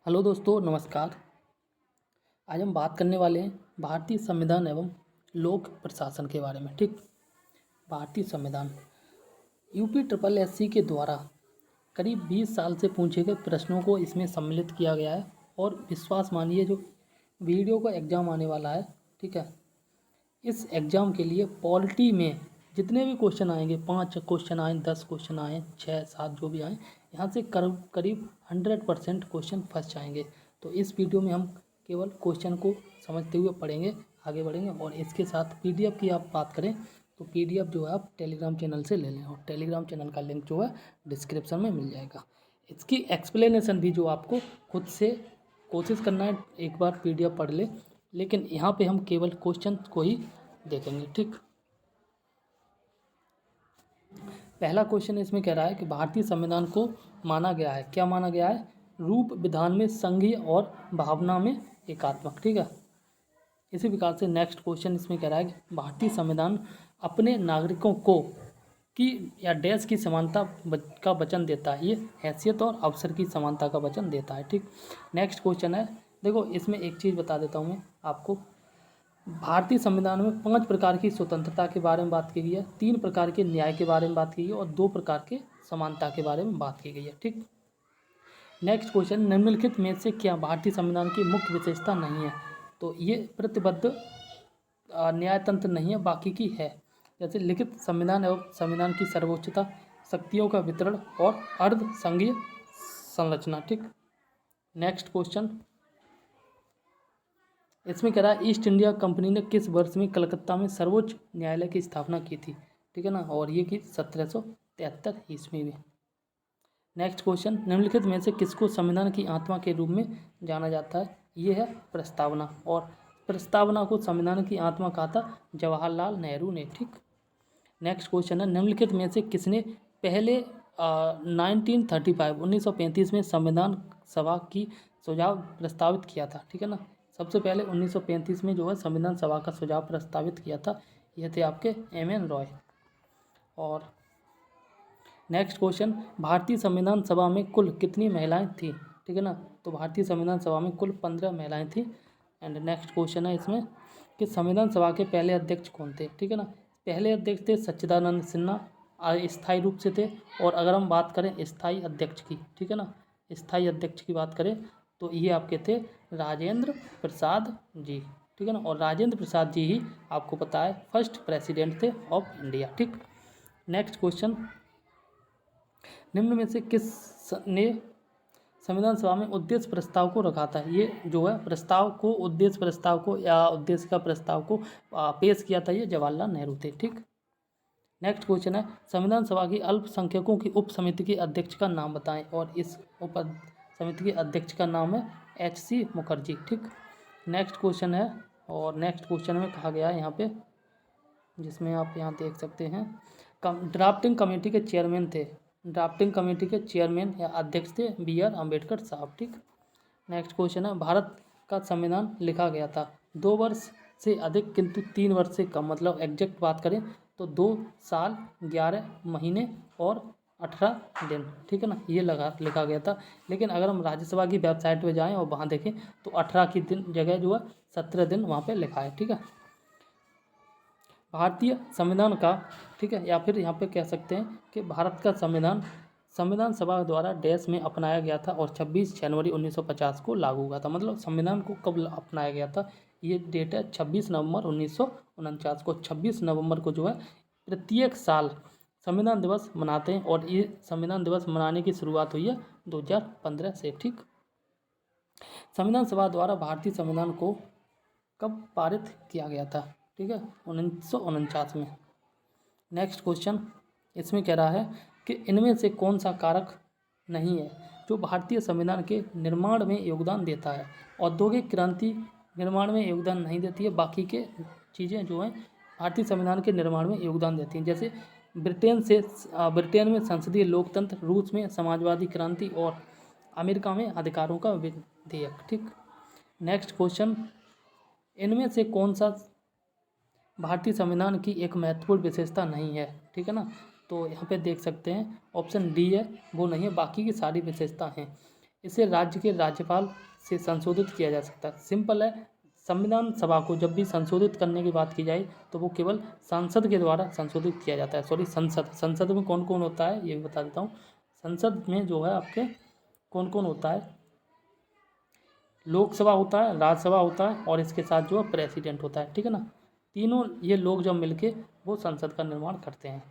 Hello दोस्तों, नमस्कार। आज हम बात करने वाले हैं भारतीय संविधान एवं लोक प्रशासन के बारे में। ठीक, भारतीय संविधान यूपी ट्रिपल एससी के द्वारा करीब 20 साल से पूछे गए प्रश्नों को इसमें सम्मिलित किया गया है। और विश्वास मानिए, जो वीडियो का एग्ज़ाम आने वाला है, ठीक है, इस एग्ज़ाम के लिए पॉलिटी में जितने भी क्वेश्चन आएंगे, 5 क्वेश्चन आए, 10 क्वेश्चन आए, 6 7 जो भी आए, यहाँ से करीब 100% क्वेश्चन फंस जाएंगे। तो इस वीडियो में हम केवल क्वेश्चन को समझते हुए पढ़ेंगे, आगे बढ़ेंगे। और इसके साथ पीडीएफ की आप बात करें तो पीडीएफ जो है आप टेलीग्राम चैनल से ले लें, और टेलीग्राम चैनल का लिंक जो है डिस्क्रिप्शन में मिल जाएगा। इसकी एक्सप्लेनेशन भी जो आपको खुद से कोशिश करना है, एक बार पीडीएफ पढ़ ले, लेकिन यहाँ पे हम केवल क्वेश्चन को ही देखेंगे। ठीक, पहला क्वेश्चन इसमें कह रहा है कि भारतीय संविधान को माना गया है, क्या माना गया है? रूप विधान में संघीय और भावना में एकात्मक। ठीक है, इसी प्रकार से नेक्स्ट क्वेश्चन इसमें कह रहा है कि भारतीय संविधान अपने नागरिकों को की या डैश की समानता का वचन देता है, ये हैसियत और अवसर की समानता का वचन देता है। ठीक, नेक्स्ट क्वेश्चन है, देखो इसमें एक चीज़ बता देता हूँ मैं आपको। भारतीय संविधान में 5 प्रकार की स्वतंत्रता के बारे में बात की गई है, 3 प्रकार के न्याय के बारे में बात की गई है और 2 प्रकार के समानता के बारे में बात की गई है। ठीक, नेक्स्ट क्वेश्चन, निम्नलिखित में से क्या भारतीय संविधान की मुख्य विशेषता नहीं है? तो ये प्रतिबद्ध न्यायतंत्र नहीं है, बाकी की है, जैसे लिखित संविधान एवं संविधान की सर्वोच्चता, शक्तियों का वितरण और अर्ध संघीय संरचना। ठीक, नेक्स्ट क्वेश्चन इसमें कह रहा है ईस्ट इंडिया कंपनी ने किस वर्ष में कलकत्ता में सर्वोच्च न्यायालय की स्थापना की थी? ठीक है ना, और ये की 1773 ईस्वी में। नेक्स्ट क्वेश्चन, निम्नलिखित में से किसको संविधान की आत्मा के रूप में जाना जाता है? ये है प्रस्तावना, और प्रस्तावना को संविधान की आत्मा कहा था जवाहरलाल नेहरू ने। ठीक, नेक्स्ट क्वेश्चन है, निम्नलिखित में से किसने पहले 1935 में संविधान सभा की सुझाव प्रस्तावित किया था? ठीक है ना, सबसे पहले 1935 में जो है संविधान सभा का सुझाव प्रस्तावित किया था, ये थे आपके एम.एन. रॉय। और नेक्स्ट क्वेश्चन, भारतीय संविधान सभा में कुल कितनी महिलाएं थी? ठीक है ना, तो भारतीय संविधान सभा में कुल 15 महिलाएं थी। एंड नेक्स्ट क्वेश्चन है इसमें कि संविधान सभा के पहले अध्यक्ष कौन थे? ठीक है ना, पहले अध्यक्ष थे सच्चिदानंद सिन्हा, स्थायी रूप से थे। और अगर हम बात करें स्थायी अध्यक्ष की, ठीक है ना, स्थायी अध्यक्ष की बात करें तो ये आपके थे राजेंद्र प्रसाद जी। ठीक है ना, और राजेंद्र प्रसाद जी ही आपको पता है फर्स्ट प्रेसिडेंट थे ऑफ इंडिया। ठीक, नेक्स्ट क्वेश्चन, निम्न में से किस ने संविधान सभा में उद्देश्य प्रस्ताव को रखा था? ये जो है प्रस्ताव को, उद्देश्य प्रस्ताव को या उद्देश्य का प्रस्ताव को पेश किया था, ये जवाहरलाल नेहरू थे। ठीक, नेक्स्ट क्वेश्चन है, संविधान सभा की अल्पसंख्यकों की उप समिति के अध्यक्ष का नाम बताएं, और इस उप समिति के अध्यक्ष का नाम है H.C. मुखर्जी। ठीक, नेक्स्ट क्वेश्चन है, और नेक्स्ट क्वेश्चन में कहा गया है यहाँ पे, जिसमें आप यहाँ देख सकते हैं, ड्राफ्टिंग कमेटी के चेयरमैन थे, ड्राफ्टिंग कमेटी के चेयरमैन या अध्यक्ष थे B.R. अम्बेडकर साहब। ठीक, नेक्स्ट क्वेश्चन है, भारत का संविधान लिखा गया था 2 वर्ष से अधिक किंतु 3 वर्ष से कम, मतलब एग्जैक्ट बात करें तो 2 साल 11 महीने और 18 दिन। ठीक है ना, ये लिखा गया था। लेकिन अगर हम राज्यसभा की वेबसाइट पे जाएं और वहाँ देखें तो 18 की दिन जगह जो है 17 दिन वहाँ पे लिखा है। ठीक है, भारतीय संविधान का, ठीक है, या फिर यहाँ पे कह सकते हैं कि भारत का संविधान संविधान सभा द्वारा देश में अपनाया गया था और 26 जनवरी 1950 को लागू हुआ था। मतलब संविधान को कब अपनाया गया था, ये डेट है 26 नवंबर 1949 को। 26 नवंबर को जो है प्रत्येक साल संविधान दिवस मनाते हैं, और ये संविधान दिवस मनाने की शुरुआत हुई है 2015 से। ठीक, संविधान सभा द्वारा भारतीय संविधान को कब पारित किया गया था? ठीक है, 1949 में। नेक्स्ट क्वेश्चन इसमें कह रहा है कि इनमें से कौन सा कारक नहीं है जो भारतीय संविधान के निर्माण में योगदान देता है? औद्योगिक क्रांति निर्माण में योगदान नहीं देती है, बाकी के चीज़ें जो हैं भारतीय संविधान के निर्माण में योगदान देती हैं, जैसे ब्रिटेन में संसदीय लोकतंत्र, रूस में समाजवादी क्रांति और अमेरिका में अधिकारों का विधेयक। ठीक, नेक्स्ट क्वेश्चन, इनमें से कौन सा भारतीय संविधान की एक महत्वपूर्ण विशेषता नहीं है? ठीक है ना, तो यहाँ पे देख सकते हैं ऑप्शन डी है, वो नहीं है, बाकी की सारी विशेषता हैं। इसे राज्य के राज्यपाल से संशोधित किया जा सकता है। सिंपल है, संविधान सभा को जब भी संशोधित करने की बात की जाए तो वो केवल संसद के द्वारा संशोधित किया जाता है। सॉरी, संसद में कौन कौन होता है ये भी बता देता हूँ। संसद में जो है आपके कौन कौन होता है, लोकसभा होता है, राज्यसभा होता है और इसके साथ जो है प्रेसिडेंट होता है, ठीक है ना। तीनों ये लोग जब मिलके वो संसद का निर्माण करते हैं।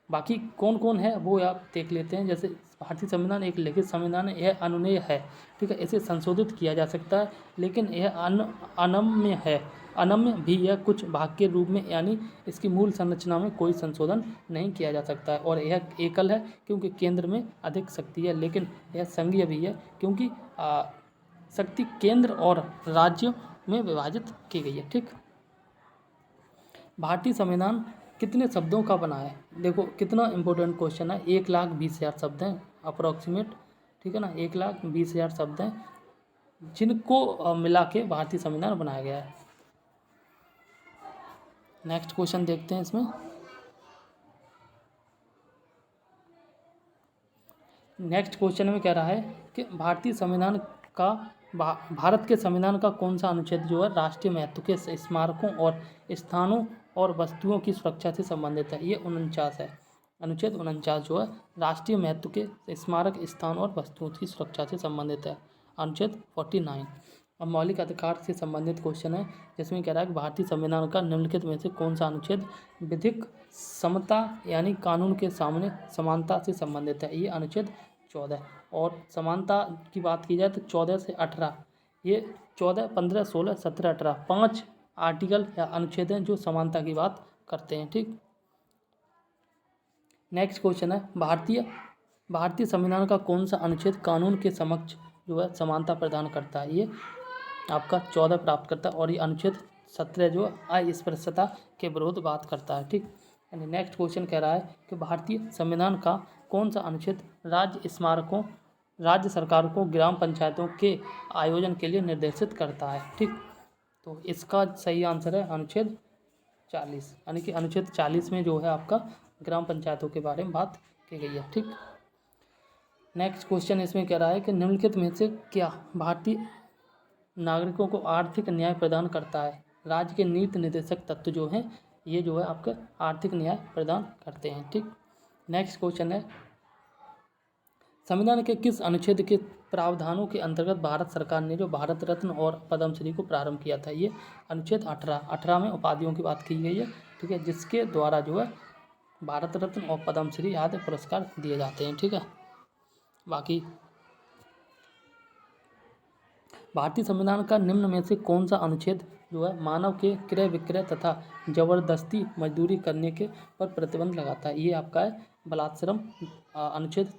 बाकी कौन कौन है वो आप देख लेते हैं। जैसे भारतीय संविधान एक लिखित संविधान है, यह अनुमेय है, ठीक है, इसे संशोधित किया जा सकता है, लेकिन यह अनम्य है। अनम्य भी यह कुछ भाग के रूप में, यानी इसकी मूल संरचना में कोई संशोधन नहीं किया जा सकता है। और यह एकल है क्योंकि केंद्र में अधिक शक्ति है, लेकिन यह संघीय भी है क्योंकि शक्ति केंद्र और राज्यों में विभाजित की गई है, ठीक। भारतीय संविधान कितने शब्दों का बना है? देखो कितना इंपॉर्टेंट क्वेश्चन है। 1,20,000 शब्द हैं अप्रोक्सीमेट, ठीक है ना। 1,20,000 शब्द हैं जिनको मिला के भारतीय संविधान बनाया गया है। नेक्स्ट क्वेश्चन देखते हैं इसमें। नेक्स्ट क्वेश्चन में कह रहा है कि भारतीय संविधान का भारत के संविधान का कौन सा अनुच्छेद जो है राष्ट्रीय महत्व के स्मारकों और स्थानों और वस्तुओं की सुरक्षा से संबंधित है? ये 49 है। अनुच्छेद 49 जो है राष्ट्रीय महत्व के स्मारक, स्थान और वस्तुओं की सुरक्षा से संबंधित है। अनुच्छेद 49। अब मौलिक अधिकार से संबंधित क्वेश्चन है जिसमें कह रहा है कि भारतीय संविधान का निम्नलिखित में से कौन सा अनुच्छेद विधिक समता यानी कानून के सामने समानता से संबंधित है? ये अनुच्छेद 14। और समानता की बात की जाए तो 14 से 18, ये 14, 15, 16, 17, 18 5 आर्टिकल या अनुच्छेद हैं जो समानता की बात करते हैं, ठीक। नेक्स्ट क्वेश्चन है भारतीय संविधान का कौन सा अनुच्छेद कानून के समक्ष जो है समानता प्रदान करता है? ये आपका 14 प्राप्त करता है। और ये अनुच्छेद 17 जो अस्पृश्यता के विरोध बात करता है, ठीक। नेक्स्ट क्वेश्चन कह रहा है कि भारतीय संविधान का कौन सा अनुच्छेद राज्य स्मारकों, राज्य सरकार को ग्राम पंचायतों के आयोजन के लिए निर्देशित करता है, ठीक। तो इसका सही आंसर है अनुच्छेद 40, यानी कि अनुच्छेद 40 में जो है आपका ग्राम पंचायतों के बारे में बात की गई है, ठीक। नेक्स्ट क्वेश्चन इसमें कह रहा है कि निम्नलिखित में से क्या भारतीय नागरिकों को आर्थिक न्याय प्रदान करता है? राज्य के नीति निर्देशक तत्व जो हैं ये जो है आपका आर्थिक न्याय प्रदान करते हैं, ठीक। नेक्स्ट क्वेश्चन है संविधान के किस अनुच्छेद के प्रावधानों के अंतर्गत भारत सरकार ने जो भारत रत्न और पद्मश्री को प्रारंभ किया था? ये अनुच्छेद 18 में उपाधियों की बात की गई है, ठीक है, जिसके द्वारा जो है भारत रत्न और पद्मश्री आदि पुरस्कार दिए जाते हैं, ठीक है। बाकी भारतीय संविधान का निम्न में से कौन सा अनुच्छेद जो है मानव के क्रय विक्रय तथा जबरदस्ती मजदूरी करने के पर प्रतिबंध लगाता है? ये आपका है बलात्सरम, अनुच्छेद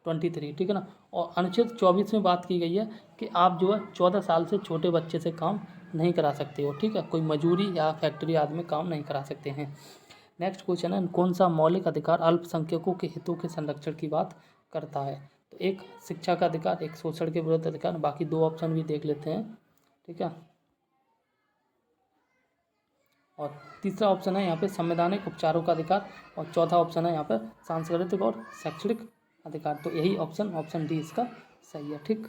23, ठीक है ना। और अनुच्छेद 24 में बात की गई है कि आप जो है 14 साल से छोटे बच्चे से काम नहीं करा सकते हो, ठीक है, कोई मजदूरी या फैक्ट्री आदि में काम नहीं करा सकते हैं। नेक्स्ट क्वेश्चन है कौन सा मौलिक अधिकार अल्पसंख्यकों के हितों के संरक्षण की बात करता है? तो एक शिक्षा का अधिकार, एक शोषण के विरुद्ध अधिकार। बाकी दो ऑप्शन भी देख लेते हैं, ठीक है। और तीसरा ऑप्शन है यहाँ पे संवैधानिक उपचारों का अधिकार और चौथा ऑप्शन है यहाँ पे सांस्कृतिक और शैक्षणिक अधिकार। तो यही ऑप्शन डी इसका सही है, ठीक।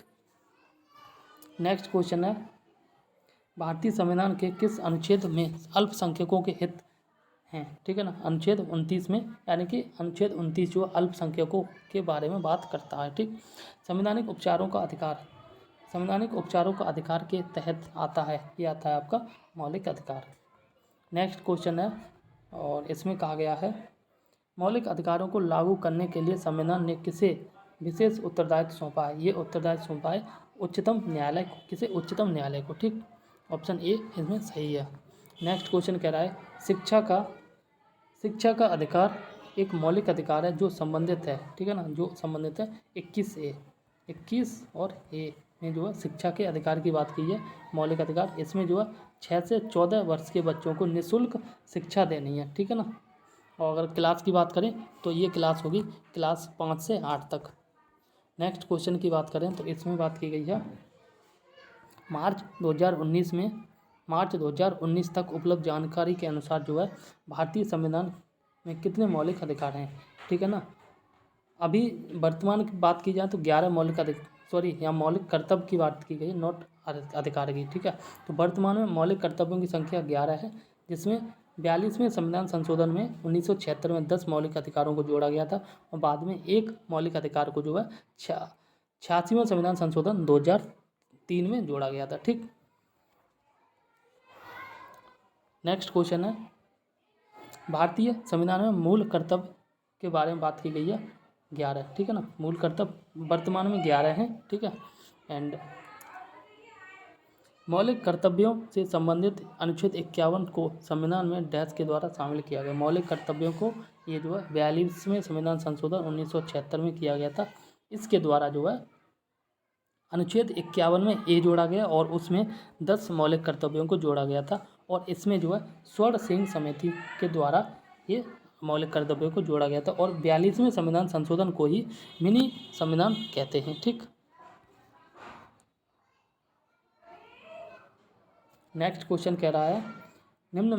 नेक्स्ट क्वेश्चन है भारतीय संविधान के किस अनुच्छेद में अल्पसंख्यकों के हित हैं? ठीक है ना, अनुच्छेद 29 में, यानी कि अनुच्छेद 29 जो अल्पसंख्यकों के बारे में बात करता है, ठीक। संवैधानिक उपचारों का अधिकार, संवैधानिक उपचारों का अधिकार के तहत आता है, ये आता है आपका मौलिक अधिकार। नेक्स्ट क्वेश्चन है और इसमें कहा गया है मौलिक अधिकारों को लागू करने के लिए संविधान ने किसे विशेष उत्तरदायित्व सौंपा है? ये उत्तरदायित्व सौंपा है उच्चतम न्यायालय को। किसे? उच्चतम न्यायालय को, ठीक। ऑप्शन ए इसमें सही है। नेक्स्ट क्वेश्चन कह रहा है शिक्षा का अधिकार एक मौलिक अधिकार है जो संबंधित है, ठीक है ना, जो संबंधित है 21 और ए में जो है शिक्षा के अधिकार की बात की है, मौलिक अधिकार। इसमें जो है 6 से 14 वर्ष के बच्चों को निःशुल्क शिक्षा देनी है, ठीक है ना। और अगर क्लास की बात करें तो ये क्लास होगी क्लास 5 से 8 तक। नेक्स्ट क्वेश्चन की बात करें तो इसमें बात की गई है मार्च 2019 तक उपलब्ध जानकारी के अनुसार जो है भारतीय संविधान में कितने मौलिक अधिकार हैं, ठीक है ना। अभी वर्तमान की बात की जाए तो 11 यहाँ मौलिक कर्तव्य की बात की गई, नॉट अधिकार की, ठीक है। तो वर्तमान में मौलिक कर्तव्यों की संख्या 11 है, जिसमें 42वें संविधान संशोधन में 1976 में 10 मौलिक अधिकारों को जोड़ा गया था, और बाद में एक मौलिक अधिकार को जो है 86वें संविधान संशोधन 2003 में जोड़ा गया था, ठीक। नेक्स्ट क्वेश्चन है, भारतीय संविधान में मूल कर्तव्य के बारे में बात की गई है 11, ठीक है ना। मूल कर्तव्य वर्तमान में 11 हैं, ठीक है। एंड मौलिक कर्तव्यों से संबंधित अनुच्छेद 51 को संविधान में डैश के द्वारा शामिल किया गया। मौलिक कर्तव्यों को ये जो है 42वें संविधान संशोधन 1976 में किया गया था। इसके द्वारा जो है अनुच्छेद 51 में ए जोड़ा गया और उसमें 10 मौलिक कर्तव्यों को जोड़ा गया था, और इसमें जो है स्वर्ण सिंह समिति के द्वारा ये मौलिक कर्तव्यों को जोड़ा गया था, और 42वें संविधान संशोधन को ही मिनी संविधान कहते हैं, ठीक। नेक्स्ट क्वेश्चन कह रहा है, निम्न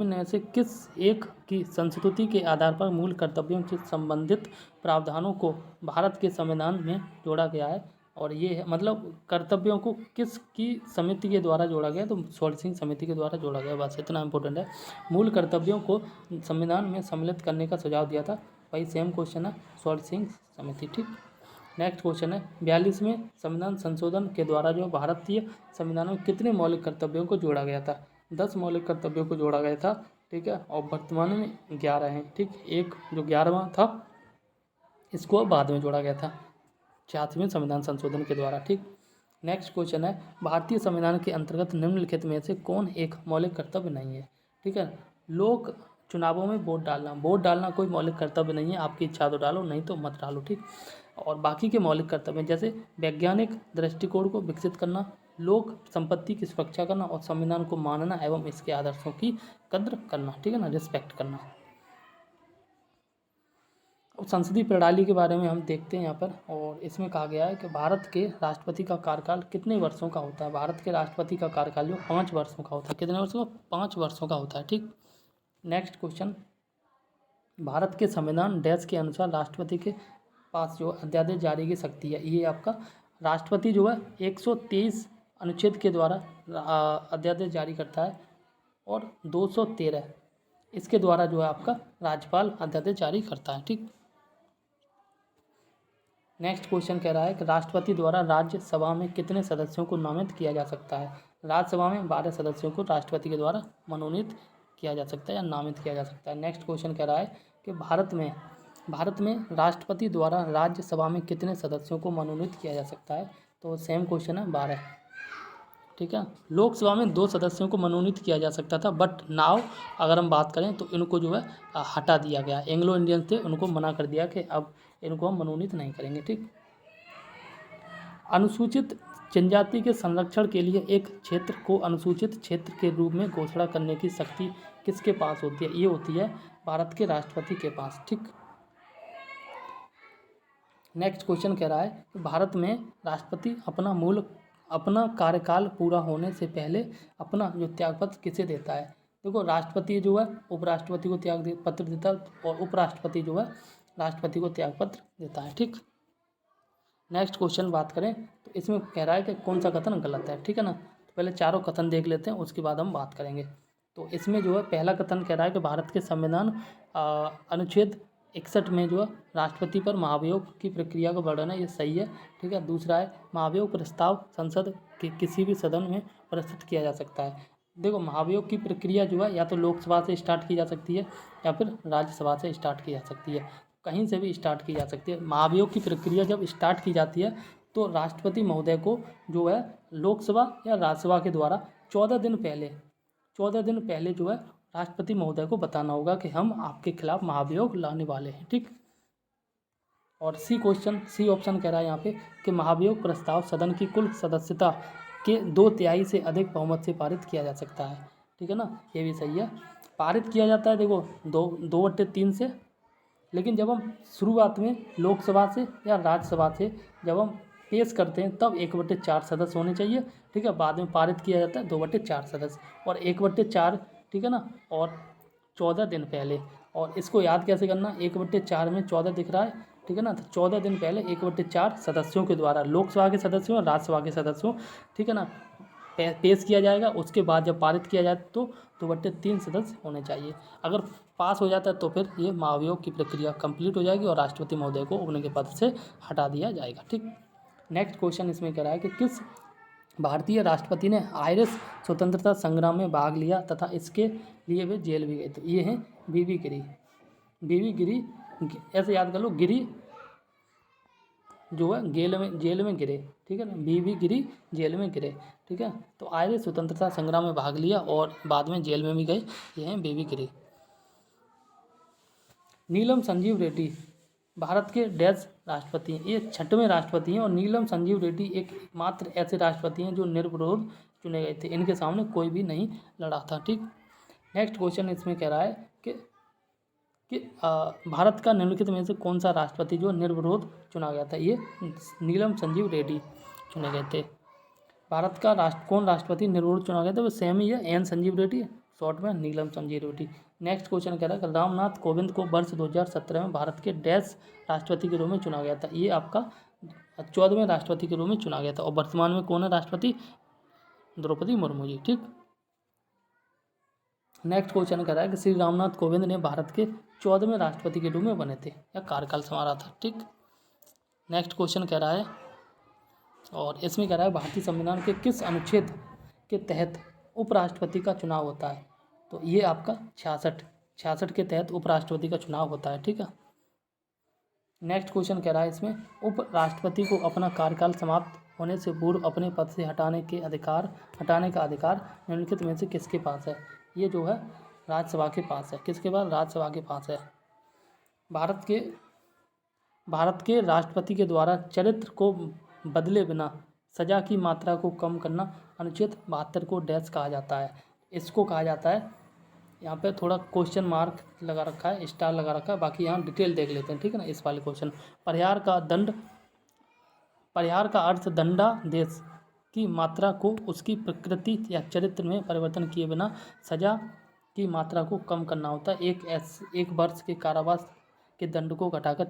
में से किस एक की संस्कृति के आधार पर मूल कर्तव्यों से संबंधित प्रावधानों को भारत के संविधान में जोड़ा गया है। और ये है मतलब कर्तव्यों को किसकी समिति के द्वारा जोड़ा गया, तो स्वर्ण सिंह समिति के द्वारा जोड़ा गया, बस इतना इंपॉर्टेंट है। मूल कर्तव्यों को संविधान में सम्मिलित करने का सुझाव दिया था, वही सेम क्वेश्चन है, स्वर्ण सिंह समिति, ठीक। नेक्स्ट क्वेश्चन है, 42वें संविधान संशोधन के द्वारा जो भारतीय संविधान में कितने मौलिक कर्तव्यों को जोड़ा गया था। 10 मौलिक कर्तव्यों को जोड़ा गया था, ठीक है, और वर्तमान में 11 हैं, ठीक। एक जो 11वां था इसको बाद में जोड़ा गया था 86वें संविधान संशोधन के द्वारा, ठीक। नेक्स्ट क्वेश्चन है, भारतीय संविधान के अंतर्गत निम्नलिखित में से कौन एक मौलिक कर्तव्य नहीं है, ठीक है। लोक चुनावों में वोट डालना कोई मौलिक कर्तव्य नहीं है, आपकी इच्छा तो डालो, नहीं तो मत डालो, ठीक। और बाकी के मौलिक कर्तव्य जैसे वैज्ञानिक दृष्टिकोण को विकसित करना, लोक संपत्ति की सुरक्षा करना, और संविधान को मानना एवं इसके आदर्शों की कद्र करना, ठीक है ना, रिस्पेक्ट करना। अब संसदीय प्रणाली के बारे में हम देखते हैं यहाँ पर, और इसमें कहा गया है कि भारत के राष्ट्रपति का कार्यकाल कितने वर्षों का होता है। भारत के राष्ट्रपति का कार्यकाल जो 5 वर्षों का होता है। कितने वर्षों का? 5 वर्षों का होता है, ठीक। नेक्स्ट क्वेश्चन, भारत के संविधान डैश के अनुसार राष्ट्रपति के पास जो अध्यादेश जारी की शक्ति है। ये आपका राष्ट्रपति जो है 123 अनुच्छेद के द्वारा अध्यादेश जारी करता है, और 213 इसके द्वारा जो है आपका राज्यपाल अध्यादेश जारी करता है, ठीक। नेक्स्ट क्वेश्चन कह रहा है कि राष्ट्रपति द्वारा राज्यसभा में कितने सदस्यों को नामित किया जा सकता है। राज्यसभा में 12 सदस्यों को राष्ट्रपति के द्वारा मनोनीत किया जा सकता है या नामित किया जा सकता है। नेक्स्ट क्वेश्चन कह रहा है कि भारत में राष्ट्रपति द्वारा राज्यसभा में कितने सदस्यों को मनोनीत किया जा सकता है, तो सेम क्वेश्चन है 12, ठीक है। लोकसभा में 2 सदस्यों को मनोनीत किया जा सकता था, बट नाउ अगर हम बात करें तो इनको जो है हटा दिया गया। एंग्लो इंडियन थे, उनको मना कर दिया कि अब इनको हम मनोनीत नहीं करेंगे, ठीक। अनुसूचित जनजाति के संरक्षण के लिए एक क्षेत्र को अनुसूचित क्षेत्र के रूप में घोषणा करने की शक्ति किसके पास होती है। ये होती है भारत के राष्ट्रपति के पास, ठीक। नेक्स्ट क्वेश्चन कह रहा है कि भारत में राष्ट्रपति अपना कार्यकाल पूरा होने से पहले अपना जो त्यागपत्र किसे देता है। देखो, राष्ट्रपति जो है उपराष्ट्रपति को पत्र देता है, और उपराष्ट्रपति जो है राष्ट्रपति को त्यागपत्र देता है, ठीक। नेक्स्ट क्वेश्चन बात करें तो इसमें कह रहा है कि कौन सा कथन गलत है, ठीक है ना। तो पहले चारों कथन देख लेते हैं, उसके बाद हम बात करेंगे। तो इसमें जो है पहला कथन कह रहा है कि भारत के संविधान अनुच्छेद 61 में जो है राष्ट्रपति पर महाभियोग की प्रक्रिया का वर्णन है, ये सही है, ठीक है। दूसरा है, महाभियोग प्रस्ताव संसद के किसी भी सदन में प्रस्तुत किया जा सकता है। देखो, महाभियोग की प्रक्रिया जो है या तो लोकसभा से स्टार्ट की जा सकती है या फिर राज्यसभा से स्टार्ट की जा सकती है, कहीं से भी स्टार्ट की जा सकती है। महाभियोग की प्रक्रिया जब स्टार्ट की जाती है तो राष्ट्रपति महोदय को जो है लोकसभा या राज्यसभा के द्वारा 14 दिन पहले जो है राष्ट्रपति महोदय को बताना होगा कि हम आपके खिलाफ महाभियोग लाने वाले हैं, ठीक। और सी ऑप्शन कह रहा है यहाँ पे कि महाभियोग प्रस्ताव सदन की कुल सदस्यता के 2/3 से अधिक बहुमत से पारित किया जा सकता है, ठीक है ना, ये भी सही है। पारित किया जाता है देखो 2/3 से, लेकिन जब हम शुरुआत में लोकसभा से या राज्यसभा से जब हम पेश करते हैं तब 1/4 सदस्य होने चाहिए, ठीक है। बाद में पारित किया जाता है 2/4 सदस्य, और 1/4, ठीक है ना, और 14 दिन पहले। और इसको याद कैसे करना, 1/4 में 14 दिख रहा है, ठीक है ना। तो 14 दिन पहले 1/4 सदस्यों के द्वारा, लोकसभा के सदस्यों और राज्यसभा के सदस्यों, ठीक है ना, पेश किया जाएगा। उसके बाद जब पारित किया जाए तो 2/3 सदस्य होने चाहिए। अगर पास हो जाता है तो फिर ये महाभियोग की प्रक्रिया कंप्लीट हो जाएगी और राष्ट्रपति महोदय को उनके पद से हटा दिया जाएगा। ठीक। नेक्स्ट क्वेश्चन इसमें कह रहा है कि किस भारतीय राष्ट्रपति ने आयरिश स्वतंत्रता संग्राम में भाग लिया तथा इसके लिए वे जेल भी गए थे? ये हैं बीबी गिरी। बीबी गिरी, ऐसे याद कर लो, गिरी जो है जेल में गिरे, ठीक है ना। बीबी गिरी जेल में गिरे, ठीक है। तो आयरिश स्वतंत्रता संग्राम में भाग लिया और बाद में जेल में भी गए, ये हैं बीबी गिरी। नीलम संजीव रेड्डी भारत के डैश राष्ट्रपति हैं? ये 6वें राष्ट्रपति हैं और नीलम संजीव रेड्डी एकमात्र ऐसे राष्ट्रपति हैं जो निर्विरोध चुने गए थे। इनके सामने कोई भी नहीं लड़ा था। ठीक। नेक्स्ट क्वेश्चन इसमें कह रहा है कि भारत का निम्नलिखित में से कौन सा राष्ट्रपति जो निर्विरोध चुना गया था? ये नीलम संजीव रेड्डी चुने गए थे। भारत का कौन राष्ट्रपति निर्विरोध चुना गया था? वो सेम ही है, एन संजीव रेड्डी, शॉर्ट में नीलम संजीव रेड्डी। नेक्स्ट क्वेश्चन कह रहा है कि रामनाथ कोविंद को वर्ष 2017 में भारत के डैश राष्ट्रपति के रूप में चुना गया था? ये आपका 14वें राष्ट्रपति के रूप में चुना गया था। और वर्तमान में कौन है राष्ट्रपति? द्रौपदी मुर्मू जी। ठीक। नेक्स्ट क्वेश्चन कह रहा है कि श्री रामनाथ कोविंद ने भारत के 14वें राष्ट्रपति के रूप में बने थे या कार्यकाल संभाला था? ठीक। नेक्स्ट क्वेश्चन कह रहा है, और इसमें कह रहा है भारतीय संविधान के किस अनुच्छेद के तहत उपराष्ट्रपति का चुनाव होता है? तो ये आपका 66 के तहत उपराष्ट्रपति का चुनाव होता है। ठीक है। नेक्स्ट क्वेश्चन कह रहा है इसमें उपराष्ट्रपति को अपना कार्यकाल समाप्त होने से पूर्व अपने पद से हटाने का अधिकार निम्नलिखित में से किसके पास है? ये जो है राज्यसभा के पास है। किसके पास? राज्यसभा के पास है। भारत के राष्ट्रपति के द्वारा चरित्र को बदले बिना सजा की मात्रा को कम करना अनुच्छेद 72 को डैश कहा जाता है? इसको कहा जाता है, यहाँ पे थोड़ा क्वेश्चन मार्क लगा रखा है, स्टार लगा रखा है, बाकी यहाँ डिटेल देख लेते हैं। ठीक है ना। इस वाले क्वेश्चन, परिहार का अर्थ दंडादेश की मात्रा को उसकी प्रकृति या चरित्र में परिवर्तन किए बिना सजा की मात्रा को कम करना होता है। एक वर्ष के कारावास के दंड को घटाकर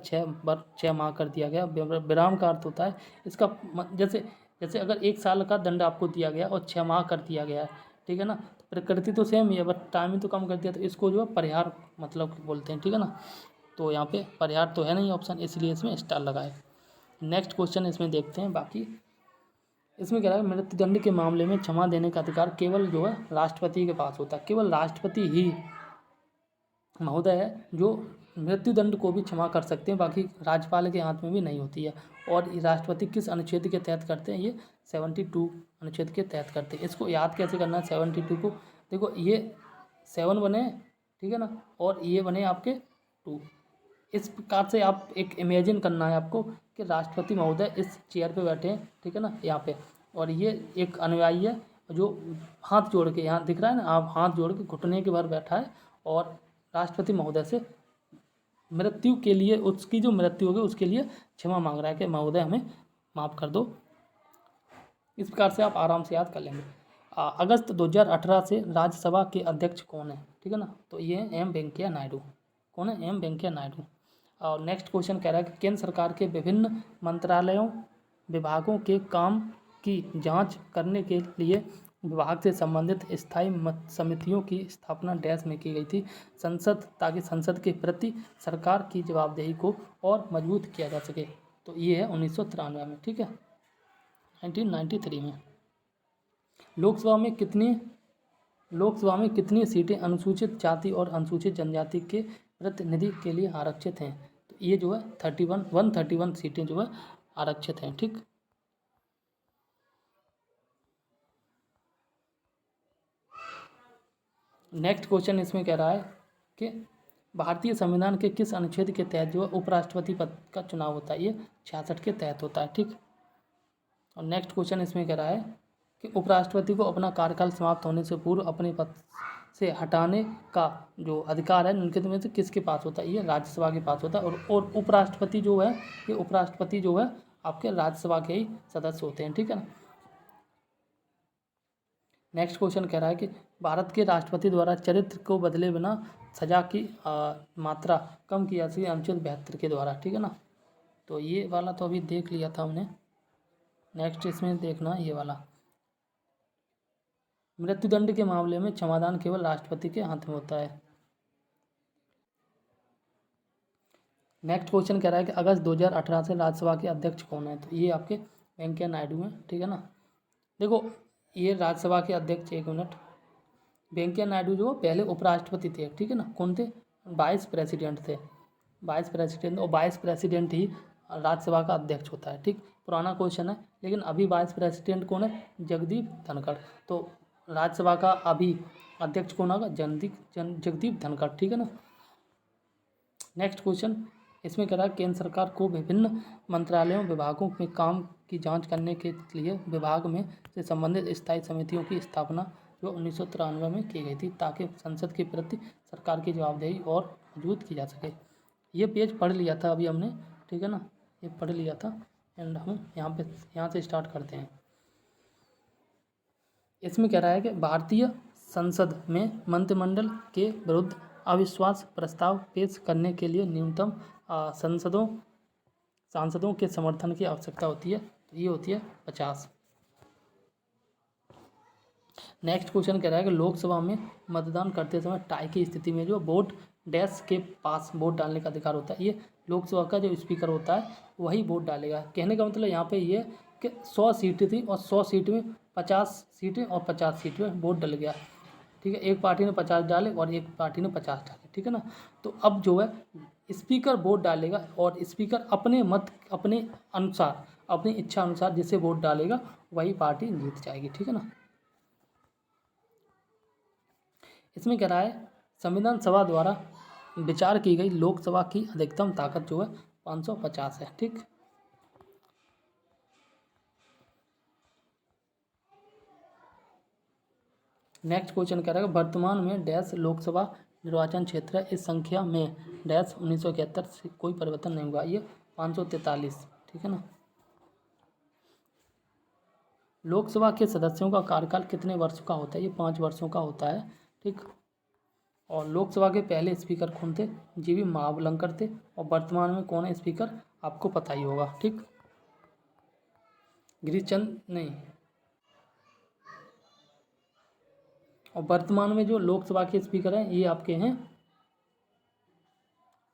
6 माह कर दिया गया। विराम का अर्थ होता है इसका, जैसे अगर 1 साल का दंड आपको दिया गया और 6 माह कर दिया गया है, ठीक है ना। प्रकृति तो सेम ही है बट टाइम ही तो कम कर दिया, तो इसको जो है परिहार मतलब बोलते हैं। ठीक है ना। तो यहाँ पे परिहार तो है नहीं ऑप्शन, इसलिए इसमें स्टार लगाए। नेक्स्ट क्वेश्चन इसमें देखते हैं। बाकी इसमें कह रहा है मृत्युदंड के मामले में क्षमा देने का अधिकार केवल जो है राष्ट्रपति के पास होता है। केवल राष्ट्रपति ही महोदय है जो मृत्युदंड को भी क्षमा कर सकते हैं, बाकी राज्यपाल के हाथ में भी नहीं होती है। और राष्ट्रपति किस अनुच्छेद के तहत करते हैं? ये 72 अनुच्छेद के तहत करते हैं। इसको याद कैसे करना है 72 को? देखो ये 7 बने, ठीक है ना, और ये बने आपके 2। इस प्रकार से आप एक इमेजिन करना है आपको कि राष्ट्रपति महोदय इस चेयर पे बैठे हैं, ठीक है ना, यहाँ पे, और ये एक अनुयायी है जो हाथ जोड़ के, यहाँ दिख रहा है ना, आप हाथ जोड़ के घुटने के भर बैठा है और राष्ट्रपति महोदय से मृत्यु के लिए, उसकी जो मृत्यु होगी उसके लिए क्षमा मांग रहा है कि महोदय हमें माफ़ कर दो। इस प्रकार से आप आराम से याद कर लेंगे। अगस्त 2018 से राज्यसभा के अध्यक्ष कौन है? ठीक है ना, तो ये एम वेंकैया नायडू। कौन है? एम वेंकैया नायडू। और नेक्स्ट क्वेश्चन कह रहा है कि केंद्र सरकार के विभिन्न मंत्रालयों विभागों के काम की जांच करने के लिए विभाग से संबंधित स्थायी समितियों की स्थापना डैश में की गई थी? संसद, ताकि संसद के प्रति सरकार की जवाबदेही को और मजबूत किया जा सके। तो ये है 1993 में, ठीक है, 1993 में। लोकसभा में कितनी सीटें अनुसूचित जाति और अनुसूचित जनजाति के प्रतिनिधि के लिए आरक्षित हैं? तो ये जो है 131 सीटें जो है आरक्षित हैं। ठीक। नेक्स्ट क्वेश्चन इसमें कह रहा है कि भारतीय संविधान के किस अनुच्छेद के तहत जो है उपराष्ट्रपति पद का चुनाव होता है? ये 66 के तहत होता है। ठीक। और नेक्स्ट क्वेश्चन इसमें कह रहा है कि उपराष्ट्रपति को अपना कार्यकाल समाप्त होने से पूर्व अपने पद से हटाने का जो अधिकार है निम्नलिखित में से किसके पास होता है? ये राज्यसभा के पास होता है। और उपराष्ट्रपति जो है, ये उपराष्ट्रपति जो है आपके राज्यसभा के ही सदस्य होते हैं। ठीक है ना। नेक्स्ट क्वेश्चन कह रहा है कि भारत के राष्ट्रपति द्वारा चरित्र को बदले बिना सजा की मात्रा कम की जा सकती है अनुच्छेद 72 के द्वारा। ठीक है ना। तो ये वाला तो अभी देख लिया था हमने। नेक्स्ट इसमें देखना ये वाला, मृत्युदंड के मामले में क्षमादान केवल राष्ट्रपति के हाथ में होता है। नेक्स्ट क्वेश्चन कह रहा है कि अगस्त 2018 से राज्यसभा के अध्यक्ष कौन है, तो ये आपके वेंकैया नायडू हैं, ठीक है ना। देखो ये राज्यसभा के अध्यक्ष, एक मिनट, वेंकैया नायडू जो पहले उपराष्ट्रपति थे, ठीक है ना, कौन थे, वाइस प्रेसिडेंट थे, वाइस प्रेसिडेंट, और वाइस प्रेसिडेंट ही राज्यसभा का अध्यक्ष होता है, ठीक। पुराना क्वेश्चन है, लेकिन अभी वाइस प्रेसिडेंट कौन है, जगदीप धनखड़। तो राज्यसभा का अभी अध्यक्ष कौन होगा, जगदीप धनखड़, ठीक है ना। नेक्स्ट क्वेश्चन इसमें कह रहा है केंद्र सरकार को विभिन्न मंत्रालयों विभागों में काम की जांच करने के लिए विभाग में से संबंधित स्थायी समितियों की स्थापना जो 1993 में की गई थी, ताकि संसद के प्रति सरकार की जवाबदेही और मजबूत की जा सके। ये पेज पढ़ लिया था अभी हमने, ठीक है ना, ये पढ़ लिया था। एंड हम यहाँ से स्टार्ट करते हैं। इसमें कह रहा है कि भारतीय संसद में मंत्रिमंडल के विरुद्ध अविश्वास प्रस्ताव पेश करने के लिए न्यूनतम सांसदों के समर्थन की आवश्यकता होती है, तो ये होती है 50। नेक्स्ट क्वेश्चन कह रहा है कि लोकसभा में मतदान करते समय टाई की स्थिति में जो वोट डैश के पास वोट डालने का अधिकार होता है, ये लोकसभा का जो स्पीकर होता है वही वोट डालेगा। कहने का मतलब यहाँ पे ये कि 100 सीटें थी और 100 सीट में 50 सीटें और 50 सीट में वोट डल गया, ठीक है। एक पार्टी ने 50 डाले और एक पार्टी ने 50 डाले, ठीक है ना। तो अब जो है स्पीकर वोट डालेगा और स्पीकर अपने मत, अपने अनुसार, अपनी इच्छा अनुसार जिसे वोट डालेगा वही पार्टी जीत जाएगी, ठीक है ना। इसमें कह रहा है संविधान सभा द्वारा विचार की गई लोकसभा की अधिकतम ताकत जो है 550 है, ठीक। नेक्स्ट क्वेश्चन कह रहा है वर्तमान में डैश लोकसभा निर्वाचन क्षेत्र है, इस संख्या में डैश 1971 से कोई परिवर्तन नहीं हुआ, ये 543, ठीक है ना। लोकसभा के सदस्यों का कार्यकाल कितने वर्ष का होता है, ये 5 वर्षों का होता है, ठीक। और लोकसभा के पहले स्पीकर कौन थे, जीवी महाबलंकर थे, और वर्तमान में कौन है स्पीकर, आपको पता ही होगा, ठीक। गिरीशचंद नहीं, और वर्तमान में जो लोकसभा के स्पीकर हैं ये आपके हैं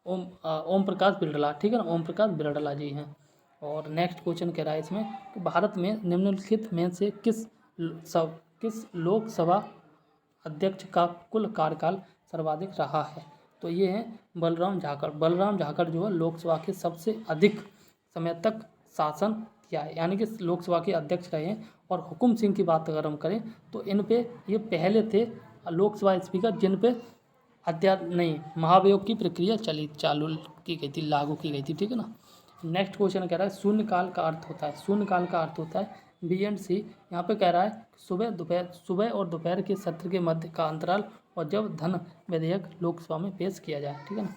ओम प्रकाश बिरला, ठीक है ना, ओम प्रकाश बिरला जी हैं। और नेक्स्ट क्वेश्चन कह रहा है इसमें कि भारत में निम्नलिखित में से किस लोकसभा अध्यक्ष का कुल कार्यकाल सर्वाधिक रहा है, तो ये है बलराम झाकड़। बलराम झाकड़ जो है लोकसभा के सबसे अधिक समय तक शासन किया है, यानी कि लोकसभा के अध्यक्ष रहे हैं। और हुकुम सिंह की बात अगर हम करें तो इन पे ये पहले थे लोकसभा स्पीकर जिन पे महाभियोग की प्रक्रिया चालू की गई थी, लागू की गई थी, ठीक है ना। नेक्स्ट क्वेश्चन कह रहा है शून्यकाल का अर्थ होता है, शून्यकाल का अर्थ होता है B&C। यहाँ पे कह रहा है सुबह और दोपहर के सत्र के मध्य का अंतराल और जब धन विधेयक लोकसभा में पेश किया जाए, ठीक है ना।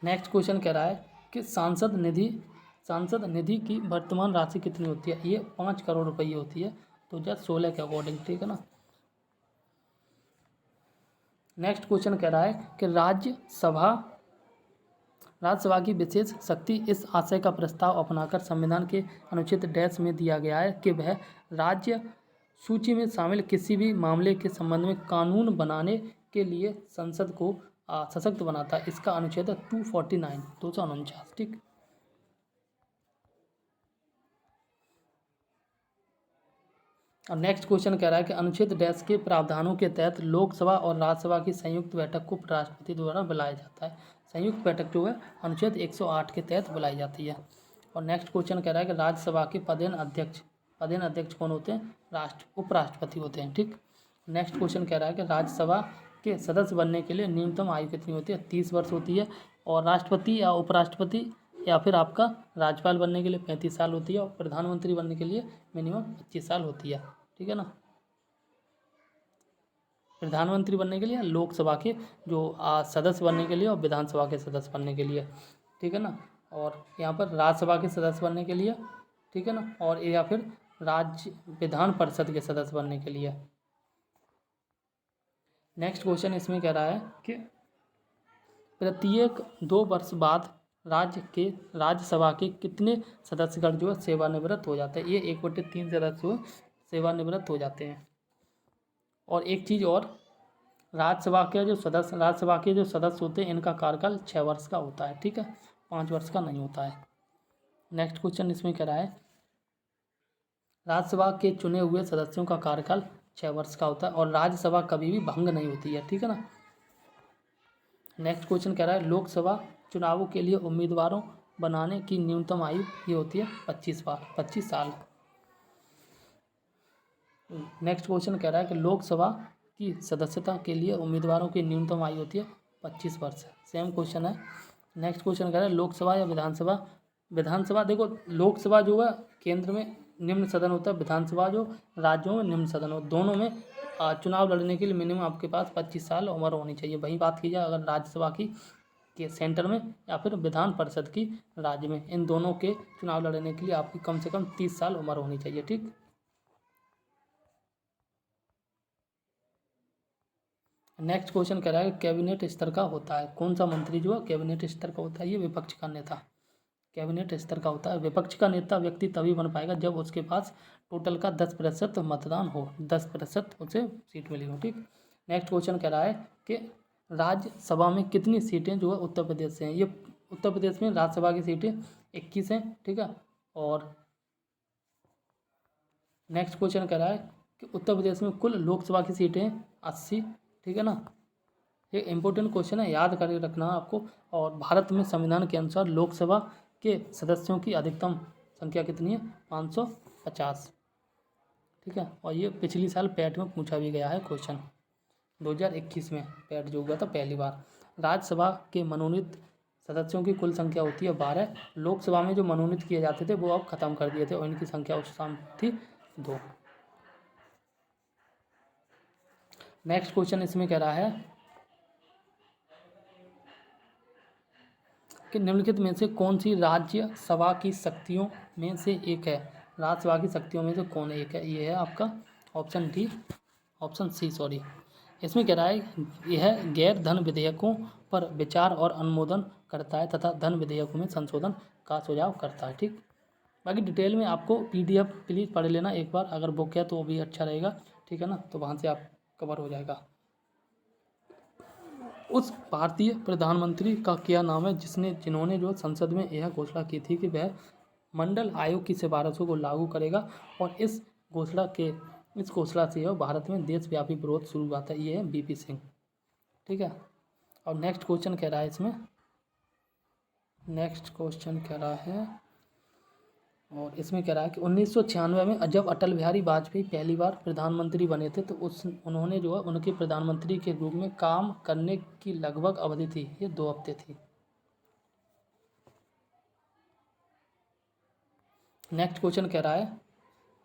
नेक्स्ट क्वेश्चन कह रहा है कि सांसद निधि की वर्तमान राशि कितनी होती है, ये 5 करोड़ रुपये होती है 2016 के अकॉर्डिंग, ठीक है ना। नेक्स्ट क्वेश्चन कह रहा है कि राज्यसभा की विशेष शक्ति इस आशय का प्रस्ताव अपनाकर संविधान के अनुच्छेद डैश में दिया गया है कि वह राज्य सूची में शामिल किसी भी मामले के संबंध में कानून बनाने के लिए संसद को सशक्त बनाता है। इसका अनुच्छेद 249, ठीक। और नेक्स्ट क्वेश्चन कह रहा है कि अनुच्छेद डैश के प्रावधानों के तहत लोकसभा और राज्यसभा की संयुक्त बैठक को राष्ट्रपति द्वारा बुलाया जाता है। संयुक्त बैठक जो है अनुच्छेद 108 के तहत बुलाई जाती है। और नेक्स्ट क्वेश्चन कह रहा है कि राज्यसभा के पदेन अध्यक्ष कौन होते हैं, उपराष्ट्रपति होते हैं, ठीक। नेक्स्ट क्वेश्चन कह रहा है कि राज्यसभा के सदस्य बनने के लिए न्यूनतम आयु कितनी होती है, 30 वर्ष होती है। और राष्ट्रपति या उपराष्ट्रपति या फिर आपका राज्यपाल बनने के लिए 35 साल होती है। और प्रधानमंत्री बनने के लिए मिनिमम 25 साल होती है, ठीक है ना। प्रधानमंत्री बनने के लिए, लोकसभा के जो सदस्य बनने के लिए, और विधानसभा के सदस्य बनने के लिए, ठीक है ना। और यहाँ पर राज्यसभा के सदस्य बनने के लिए, ठीक है ना, और या फिर राज्य विधान परिषद के सदस्य बनने के लिए। नेक्स्ट क्वेश्चन इसमें कह रहा है कि प्रत्येक 2 वर्ष बाद राज्यसभा के कितने सदस्यगण जो है सेवानिवृत्त हो जाते हैं? ये 1/3 सदस्य जो सेवानिवृत्त हो जाते हैं। और एक चीज़ और, राज्यसभा के जो सदस्य होते हैं इनका कार्यकाल 6 वर्ष का होता है, ठीक है, 5 वर्ष का नहीं होता है। नेक्स्ट क्वेश्चन इसमें कह रहा है, राज्यसभा के चुने हुए सदस्यों का कार्यकाल 6 वर्ष का होता है और राज्यसभा कभी भी भंग नहीं होती है, ठीक है ना। नेक्स्ट क्वेश्चन कह रहा है, लोकसभा चुनावों के लिए उम्मीदवारों बनाने की न्यूनतम आयु ये होती है 25 साल। नेक्स्ट क्वेश्चन कह रहा है कि लोकसभा की सदस्यता के लिए उम्मीदवारों की न्यूनतम आयु होती है 25 वर्ष। सेम क्वेश्चन है। नेक्स्ट क्वेश्चन कह रहा है, लोकसभा या विधानसभा देखो, लोकसभा जो है केंद्र में निम्न सदन होता है, विधानसभा जो राज्यों में निम्न सदन हो, दोनों में चुनाव लड़ने के लिए मिनिमम आपके पास 25 साल उम्र होनी चाहिए। वही बात की जाए अगर राज्यसभा की के सेंटर में या फिर विधान परिषद की राज्य में, इन दोनों के चुनाव लड़ने के लिए आपकी कम से कम 30 साल उम्र होनी चाहिए, ठीक। नेक्स्ट क्वेश्चन कह रहा है, कैबिनेट स्तर का होता है कौन सा मंत्री जो है कैबिनेट स्तर का होता है? ये विपक्ष का नेता कैबिनेट स्तर का होता है। विपक्ष का नेता व्यक्ति तभी बन पाएगा जब उसके पास टोटल का 10% मतदान हो, 10% उसे सीट मिली हो, ठीक। नेक्स्ट क्वेश्चन कह रहा है कि राज्यसभा में कितनी सीटें जो है उत्तर प्रदेश से हैं? ये उत्तर प्रदेश में राज्यसभा की सीटें 21 हैं, ठीक है। और नेक्स्ट क्वेश्चन कह रहा है कि उत्तर प्रदेश में कुल लोकसभा की सीटें 80, ठीक है ना। ये इंपॉर्टेंट क्वेश्चन है, याद करके रखना आपको। और भारत में संविधान के अनुसार लोकसभा के सदस्यों की अधिकतम संख्या कितनी है? 550, ठीक है। और ये पिछली साल पैट में पूछा भी गया है क्वेश्चन, 2021 में पैट जो हुआ था पहली बार। राज्यसभा के मनोनीत सदस्यों की कुल संख्या होती है 12। लोकसभा में जो मनोनीत किए जाते थे वो अब खत्म कर दिए थे और इनकी संख्या उस समय थी 2। नेक्स्ट क्वेश्चन इसमें कह रहा है कि निम्नलिखित में से कौन सी राज्यसभा की शक्तियों में से एक है? राज्यसभा की शक्तियों में से कौन एक है? ये है आपका ऑप्शन सी सॉरी। इसमें कह रहा है यह गैर धन विधेयकों पर विचार और अनुमोदन करता है तथा धन विधेयकों में संशोधन का सुझाव करता है, ठीक। बाकी डिटेल में आपको PDF प्लीज़ पढ़ लेना एक बार, अगर बुक है तो वो भी अच्छा रहेगा, ठीक है ना, तो वहाँ से आप कवर हो जाएगा। उस भारतीय प्रधानमंत्री का क्या नाम है जिन्होंने जो संसद में यह घोषणा की थी कि वह मंडल आयोग की सिफारिशों को लागू करेगा और इस घोषणा से भारत में देशव्यापी विरोध शुरू हुआ था? ये है BP सिंह, ठीक है। और नेक्स्ट क्वेश्चन कह रहा है इसमें, नेक्स्ट क्वेश्चन कह रहा है और इसमें कह रहा है कि 1996 में जब अटल बिहारी वाजपेयी पहली बार प्रधानमंत्री बने थे तो उन्होंने जो है उनके प्रधानमंत्री के रूप में काम करने की लगभग अवधि थी, ये 2 हफ्ते थी। नेक्स्ट क्वेश्चन कह रहा है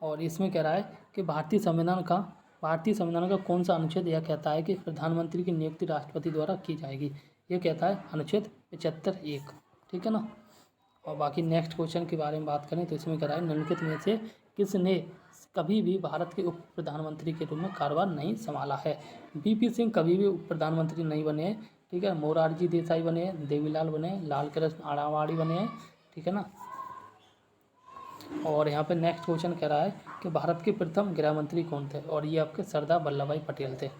और इसमें कह रहा है कि भारतीय संविधान का कौन सा अनुच्छेद यह कहता है कि प्रधानमंत्री की नियुक्ति राष्ट्रपति द्वारा की जाएगी? ये कहता है अनुच्छेद 75(1), ठीक है ना। और बाकी नेक्स्ट क्वेश्चन के बारे में बात करें तो इसमें कह रहा है निम्नलिखित में से किसने कभी भी भारत के उप प्रधानमंत्री के रूप में कार्यभार नहीं संभाला है? BP सिंह कभी भी उप प्रधानमंत्री नहीं बने हैं, ठीक है। मोरारजी देसाई बने हैं, देवीलाल बने हैं, लाल कृष्ण आडवाणी बने हैं, ठीक है ना। और यहाँ पे नेक्स्ट क्वेश्चन कह रहा है कि भारत के प्रथम गृह मंत्री कौन थे? और ये आपके सरदार वल्लभ भाई पटेल थे।